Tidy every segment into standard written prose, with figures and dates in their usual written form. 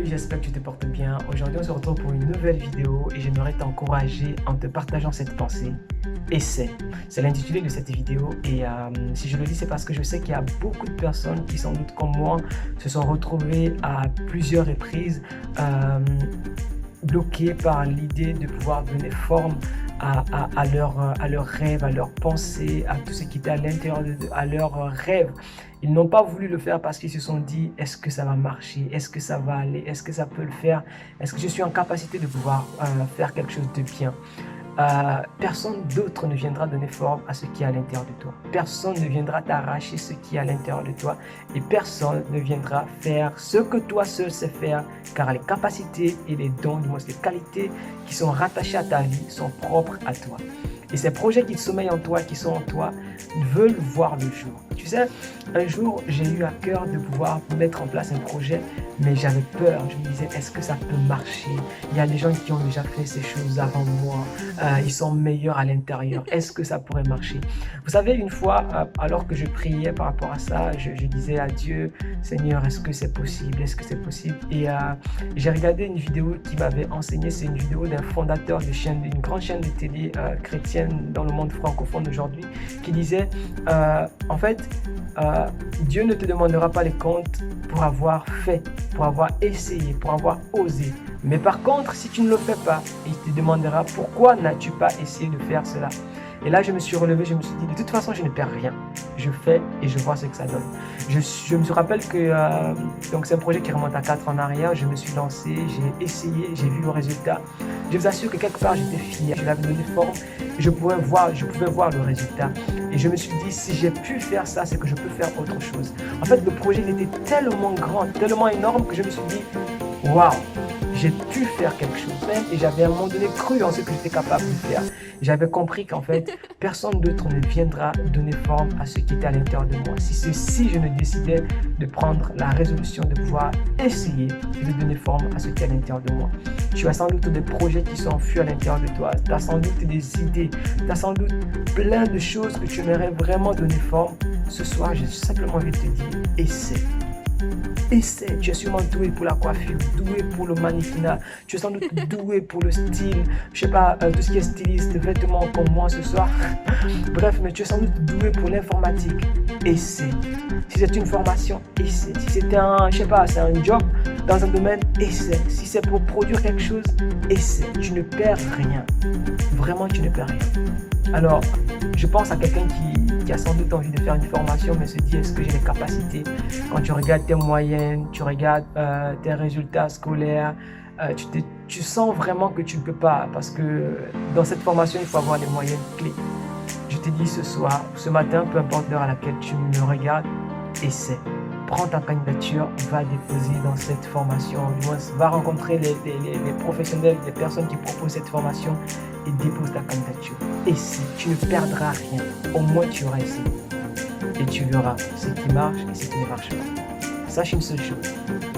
j'espère que tu te portes bien. Aujourd'hui, on se retrouve pour une nouvelle vidéo et j'aimerais t'encourager en te partageant cette pensée. Essaie. C'est l'intitulé de cette vidéo et si je le dis, c'est parce que je sais qu'il y a beaucoup de personnes qui, sans doute comme moi, se sont retrouvées à plusieurs reprises bloquées par l'idée de pouvoir donner forme à leurs rêves, à leurs pensées, à tout ce qui était à l'intérieur à leurs rêves. Ils n'ont pas voulu le faire parce qu'ils se sont dit, est-ce que ça va marcher? Est-ce que ça va aller? Est-ce que ça peut le faire? Est-ce que je suis en capacité de pouvoir faire quelque chose de bien? Personne d'autre ne viendra donner forme à ce qui est à l'intérieur de toi. Personne ne viendra t'arracher ce qui est à l'intérieur de toi. Et personne ne viendra faire ce que toi seul sais faire, car les capacités et les dons, du moins les qualités qui sont rattachées à ta vie sont propres à toi. Et ces projets qui sommeillent en toi, qui sont en toi, veulent voir le jour. Tu sais, un jour, j'ai eu à cœur de pouvoir mettre en place un projet, mais j'avais peur. Je me disais, est-ce que ça peut marcher? Il y a des gens qui ont déjà fait ces choses avant moi. Ils sont meilleurs à l'intérieur. Est-ce que ça pourrait marcher? Vous savez, une fois, alors que je priais par rapport à ça, je disais à Dieu, Seigneur, est-ce que c'est possible? Est-ce que c'est possible? Et j'ai regardé une vidéo qui m'avait enseigné. C'est une vidéo d'un fondateur d'une grande chaîne de télé chrétienne dans le monde francophone aujourd'hui, qui disait, en fait, Dieu ne te demandera pas les comptes pour avoir fait, pour avoir essayé, pour avoir osé. Mais par contre, si tu ne le fais pas, il te demandera pourquoi n'as-tu pas essayé de faire cela. Et là, je me suis relevé, je me suis dit, de toute façon, je ne perds rien. Je fais et je vois ce que ça donne. Je me rappelle que donc c'est un projet qui remonte à 4 ans en arrière. Je me suis lancé, j'ai essayé, j'ai vu le résultat. Je vous assure que quelque part, j'étais fier. Je l'avais donné forme. Je pouvais voir le résultat. Et je me suis dit, si j'ai pu faire ça, c'est que je peux faire autre chose. En fait, le projet il était tellement grand, tellement énorme que je me suis dit, waouh, j'ai pu faire quelque chose. Et j'avais à un moment donné cru en ce que j'étais capable de faire. J'avais compris qu'en fait, personne d'autre ne viendra donner forme à ce qui était à l'intérieur de moi. Si je ne décidais de prendre la résolution de pouvoir essayer de donner forme à ce qui est à l'intérieur de moi. Tu as sans doute des projets qui sont enfouis à l'intérieur de toi. Tu as sans doute des idées. Tu as sans doute plein de choses que tu aimerais vraiment donner forme. Ce soir, j'ai simplement envie de te dire, essaie. Essaie, tu es sûrement doué pour la coiffure, doué pour le mannequinat, tu es sans doute doué pour le style, je sais pas, tout ce qui est styliste, vêtements comme moi ce soir. Bref, mais tu es sans doute doué pour l'informatique. Essaie. Si c'est une formation, essaie. Si c'est c'est un job dans un domaine, essaie. Si c'est pour produire quelque chose, essaie. Tu ne perds rien. Vraiment, tu ne perds rien. Alors, je pense à quelqu'un qui a sans doute envie de faire une formation, mais se dit, est-ce que j'ai les capacités? Quand tu regardes tes moyennes, tu regardes tes résultats scolaires, tu sens vraiment que tu ne peux pas, parce que dans cette formation, il faut avoir les moyennes clés. Je te dis ce matin, peu importe l'heure à laquelle tu me regardes, essaie. Prends ta candidature, va déposer dans cette formation, va rencontrer les professionnels, les personnes qui proposent cette formation et dépose ta candidature. Et si tu ne perdras rien, au moins tu auras essayé. Et tu verras ce qui marche et ce qui ne marche pas. Sache une seule chose,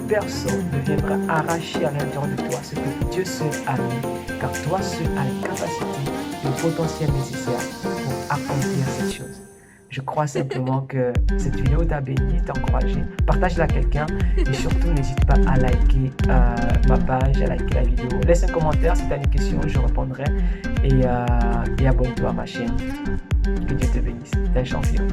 personne ne viendra arracher à l'intérieur de toi ce que Dieu seul a mis, car toi seul as les capacités, le potentiel nécessaire pour accomplir cette chose. Je crois simplement que cette vidéo t'a béni, t'a encouragé. Partage-la à quelqu'un et surtout n'hésite pas à liker ma page, à liker la vidéo. Laisse un commentaire si tu as une question, je répondrai. Et abonne-toi à ma chaîne. Que Dieu te bénisse. T'es un champion.